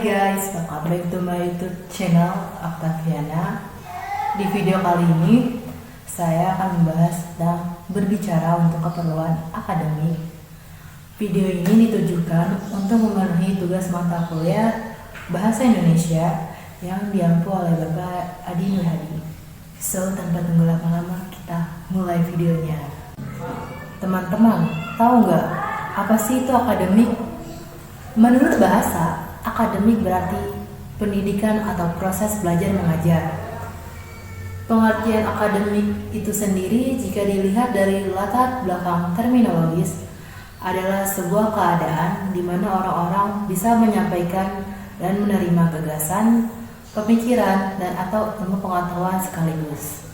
guys, welcome back to my YouTube channel Octaviana. Di video kali ini saya akan membahas tentang berbicara untuk keperluan akademik. Video ini ditujukan untuk memenuhi tugas mata kuliah Bahasa Indonesia yang diampu oleh Bapak Adi Nur Hadi. So, tanpa tunggu lama-lama, kita mulai videonya. Teman-teman, tahu nggak apa sih itu akademik? Menurut bahasa, akademik berarti pendidikan atau proses belajar mengajar. Pengertian akademik itu sendiri jika dilihat dari latar belakang terminologis adalah sebuah keadaan di mana orang-orang bisa menyampaikan dan menerima gagasan, pemikiran, dan atau ilmu pengetahuan sekaligus.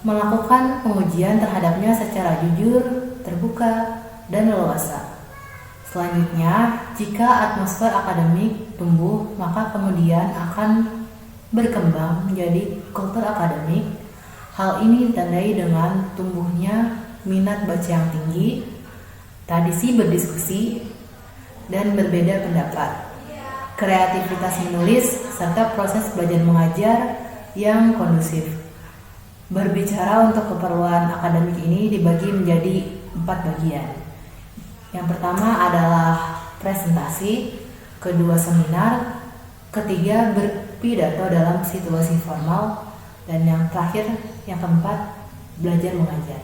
Melakukan pengujian terhadapnya secara jujur, terbuka, dan leluasa. Selanjutnya, jika atmosfer akademik tumbuh, maka kemudian akan berkembang menjadi kultur akademik. Hal ini ditandai dengan tumbuhnya minat baca yang tinggi, tradisi berdiskusi, dan berbeda pendapat, kreativitas menulis, serta proses belajar mengajar yang kondusif. Berbicara untuk keperluan akademik ini dibagi menjadi 4 bagian. Yang pertama adalah presentasi, kedua seminar, ketiga berpidato dalam situasi formal, dan yang terakhir, yang keempat, belajar mengajar.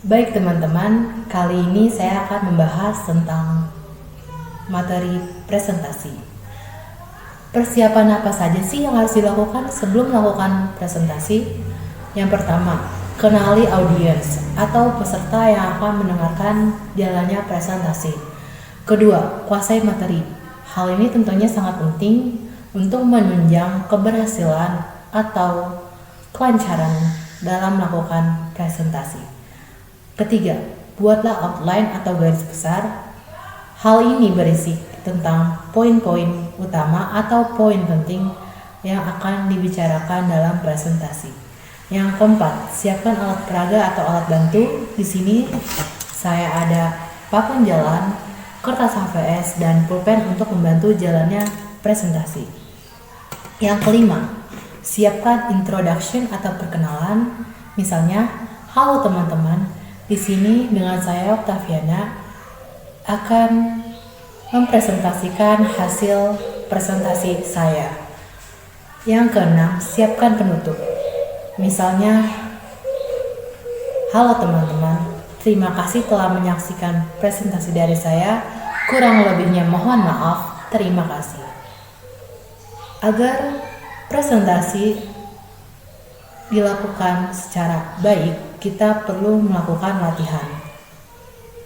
Baik teman-teman, kali ini saya akan membahas tentang materi presentasi. Persiapan apa saja sih yang harus dilakukan sebelum melakukan presentasi? Yang pertama, kenali audiens atau peserta yang akan mendengarkan jalannya presentasi. Kedua, kuasai materi. Hal ini tentunya sangat penting untuk menunjang keberhasilan atau kelancaran dalam melakukan presentasi. Ketiga, buatlah outline atau garis besar. Hal ini berisi tentang poin-poin utama atau poin penting yang akan dibicarakan dalam presentasi. Yang keempat, siapkan alat peraga atau alat bantu. Di sini saya ada papan jalan, kertas HVS, dan pulpen untuk membantu jalannya presentasi. Yang kelima, siapkan introduction atau perkenalan. Misalnya, halo teman-teman, di sini dengan saya Octaviana akan mempresentasikan hasil presentasi saya. Yang keenam, siapkan penutup. Misalnya, halo teman-teman, terima kasih telah menyaksikan presentasi dari saya. Kurang lebihnya mohon maaf, terima kasih. Agar presentasi dilakukan secara baik, kita perlu melakukan latihan.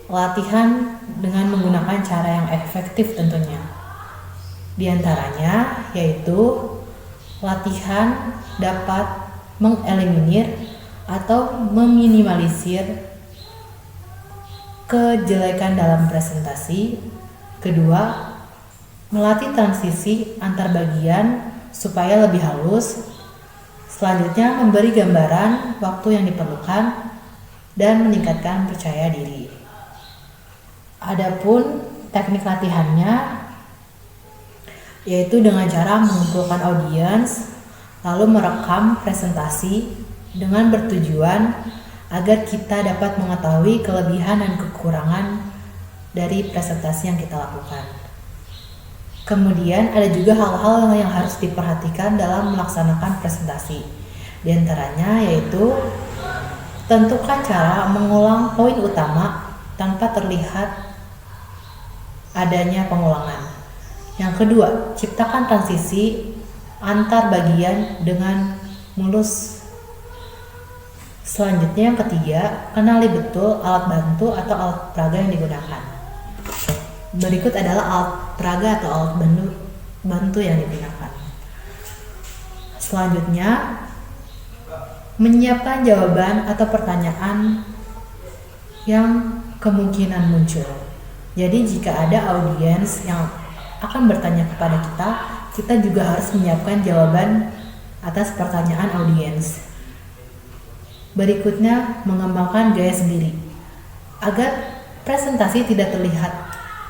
Latihan dengan menggunakan cara yang efektif tentunya. Di antaranya yaitu latihan dapat mengeliminir atau meminimalisir kejelekan dalam presentasi. Kedua, melatih transisi antar bagian supaya lebih halus. Selanjutnya, memberi gambaran waktu yang diperlukan dan meningkatkan percaya diri. Adapun teknik latihannya yaitu dengan cara mengumpulkan audiens lalu merekam presentasi dengan bertujuan agar kita dapat mengetahui kelebihan dan kekurangan dari presentasi yang kita lakukan. Kemudian ada juga hal-hal yang harus diperhatikan dalam melaksanakan presentasi. Di antaranya yaitu tentukan cara mengulang poin utama tanpa terlihat adanya pengulangan. Yang kedua, ciptakan transisi antar bagian dengan mulus. Selanjutnya yang ketiga, kenali betul alat bantu atau alat peraga yang digunakan. Berikut adalah alat peraga atau alat bantu yang digunakan. Selanjutnya, menyiapkan jawaban atau pertanyaan yang kemungkinan muncul. Jadi jika ada audiens yang akan bertanya kepada kita juga harus menyiapkan jawaban atas pertanyaan audiens. Berikutnya, mengembangkan gaya sendiri agar presentasi tidak terlihat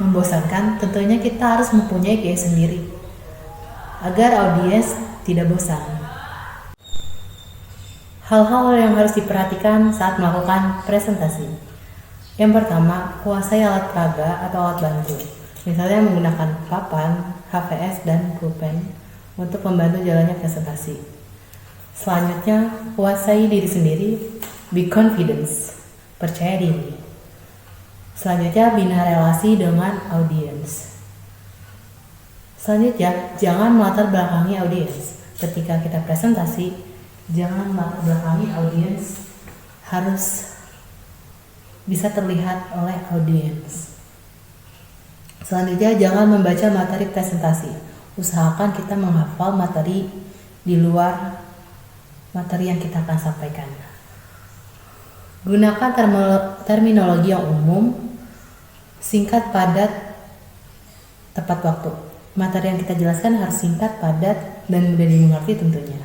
membosankan, tentunya kita harus mempunyai gaya sendiri agar audiens tidak bosan. Hal-hal yang harus diperhatikan saat melakukan presentasi. Yang pertama, kuasai alat peraga atau alat bantu. Misalnya menggunakan papan, HVS, dan pulpen untuk membantu jalannya presentasi. Selanjutnya, kuasai diri sendiri, be confidence, percaya diri. Selanjutnya, bina relasi dengan audiens. Selanjutnya, jangan melatar belakangi audiens. Ketika kita presentasi, jangan melatar belakangi audiens, harus bisa terlihat oleh audiens. Selanjutnya, jangan membaca materi presentasi. Usahakan kita menghafal materi di luar materi yang kita akan sampaikan. Gunakan terminologi yang umum, singkat, padat, tepat waktu. Materi yang kita jelaskan harus singkat, padat, dan mudah dimengerti tentunya.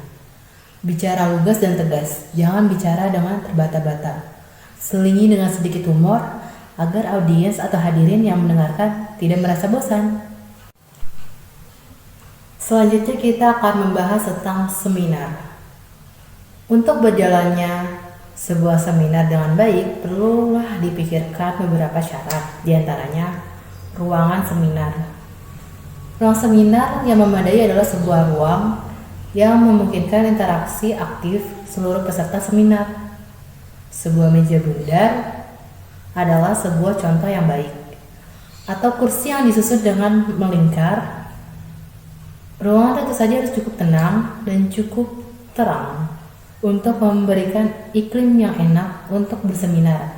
Bicara lugas dan tegas, jangan bicara dengan terbata-bata. Selingi dengan sedikit humor agar audiens atau hadirin yang mendengarkan tidak merasa bosan. Selanjutnya kita akan membahas tentang seminar. Untuk berjalannya sebuah seminar dengan baik, perlulah dipikirkan beberapa syarat, diantaranya ruangan seminar. Ruang seminar yang memadai adalah sebuah ruang yang memungkinkan interaksi aktif seluruh peserta seminar. Sebuah meja bundar adalah sebuah contoh yang baik, atau kursi yang disusun dengan melingkar. Ruangan tentu saja harus cukup tenang dan cukup terang untuk memberikan iklim yang enak untuk berseminar.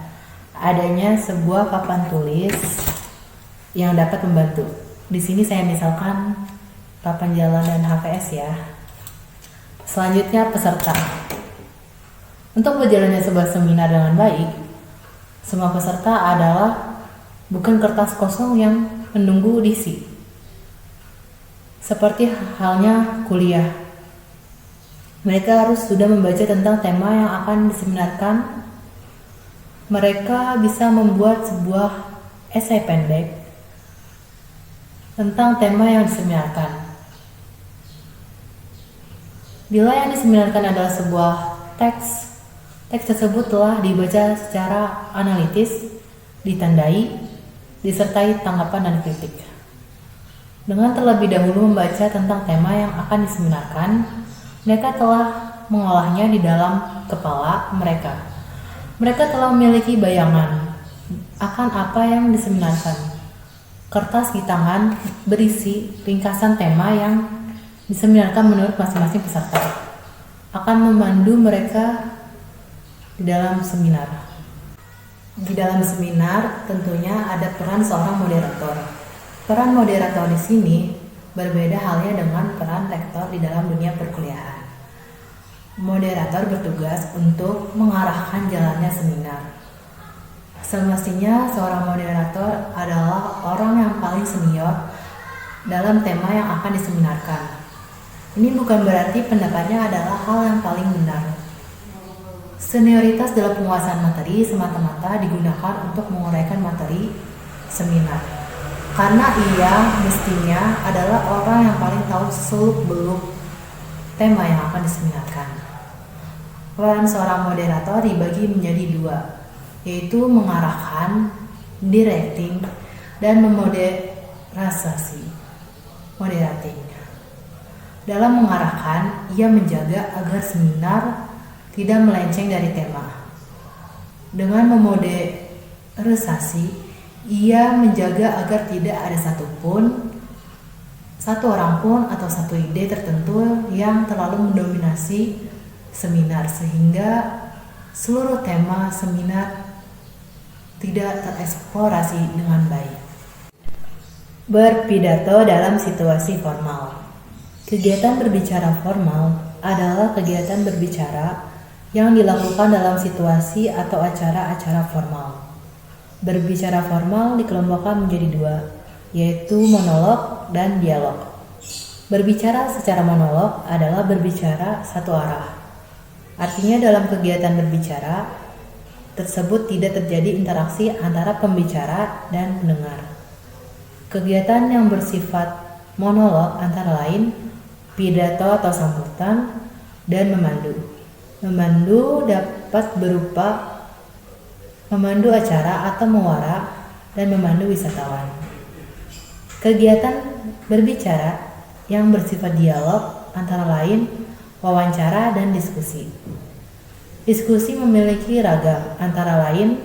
Adanya sebuah papan tulis yang dapat membantu. Di sini saya misalkan papan jalan dan HVS ya. Selanjutnya, peserta. Untuk berjalannya sebuah seminar dengan baik, semua peserta adalah bukan kertas kosong yang menunggu diisi. Seperti halnya kuliah, mereka harus sudah membaca tentang tema yang akan diseminarkan. Mereka bisa membuat sebuah esai pendek tentang tema yang diseminarkan. Bila yang diseminarkan adalah sebuah teks tersebut telah dibaca secara analitis, ditandai, disertai tanggapan dan kritik. Dengan terlebih dahulu membaca tentang tema yang akan diseminarkan, mereka telah mengolahnya di dalam kepala mereka. Mereka telah memiliki bayangan akan apa yang diseminarkan. Kertas di tangan berisi ringkasan tema yang diseminarkan menurut masing-masing peserta akan memandu mereka di dalam seminar. Di dalam seminar tentunya ada peran seorang moderator. Peran moderator di sini berbeda halnya dengan peran rektor di dalam dunia perkuliahan. Moderator bertugas untuk mengarahkan jalannya seminar. Semestinya seorang moderator adalah orang yang paling senior dalam tema yang akan diseminarkan. Ini bukan berarti pendapatnya adalah hal yang paling benar. Senioritas dalam penguasaan materi semata-mata digunakan untuk menguraikan materi seminar, karena ia mestinya adalah orang yang paling tahu seluk-beluk tema yang akan diseminarkan. Peran seorang moderator dibagi menjadi dua, yaitu mengarahkan, directing, dan memoderasi, moderating. Dalam mengarahkan, ia menjaga agar seminar tidak melenceng dari tema. Dengan memoderasi, ia menjaga agar tidak ada satu orang pun atau satu ide tertentu yang terlalu mendominasi seminar, sehingga seluruh tema seminar tidak tereksplorasi dengan baik. Berpidato dalam situasi formal. Kegiatan berbicara formal adalah kegiatan berbicara yang dilakukan dalam situasi atau acara-acara formal. Berbicara formal dikelompokkan menjadi dua, yaitu monolog dan dialog. Berbicara secara monolog adalah berbicara satu arah. Artinya dalam kegiatan berbicara tersebut tidak terjadi interaksi antara pembicara dan pendengar. Kegiatan yang bersifat monolog antara lain pidato atau sambutan dan memandu. Memandu dapat berupa memandu acara atau muara dan memandu wisatawan. Kegiatan berbicara yang bersifat dialog antara lain wawancara dan diskusi. Diskusi memiliki ragam antara lain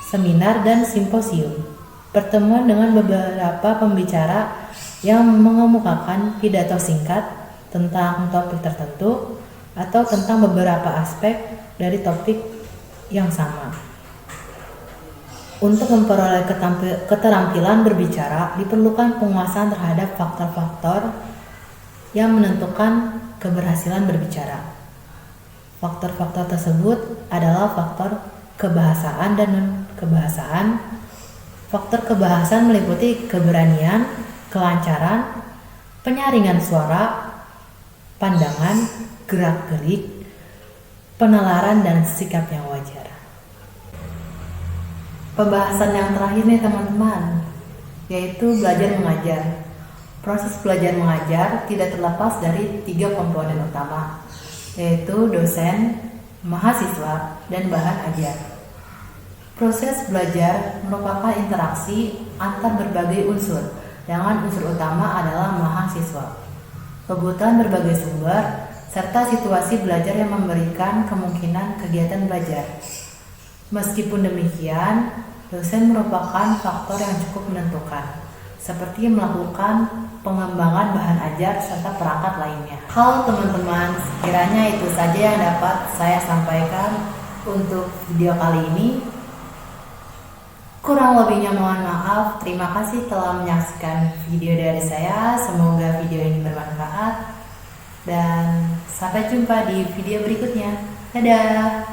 seminar dan simposium. Pertemuan dengan beberapa pembicara yang mengemukakan pidato singkat tentang topik tertentu atau tentang beberapa aspek dari topik yang sama. Untuk memperoleh keterampilan berbicara, diperlukan penguasaan terhadap faktor-faktor yang menentukan keberhasilan berbicara. Faktor-faktor tersebut adalah faktor kebahasaan dan non-kebahasaan. Faktor kebahasaan meliputi keberanian, kelancaran, penyaringan suara, pandangan, gerak-gerik, penalaran, dan sikap yang wajar. Pembahasan yang terakhir nih teman-teman, yaitu belajar mengajar. Proses belajar mengajar tidak terlepas dari 3 komponen utama, yaitu dosen, mahasiswa, dan bahan ajar. Proses belajar merupakan interaksi antar berbagai unsur, dengan unsur utama adalah mahasiswa. Kebutuhan berbagai sumber, serta situasi belajar yang memberikan kemungkinan kegiatan belajar. Meskipun demikian, dosen merupakan faktor yang cukup menentukan, seperti melakukan pengembangan bahan ajar serta perangkat lainnya. Halo teman-teman, kiranya itu saja yang dapat saya sampaikan untuk video kali ini. Kurang lebihnya mohon maaf. Terima kasih telah menyaksikan video dari saya. Semoga video ini bermanfaat. Dan sampai jumpa di video berikutnya. Dadah!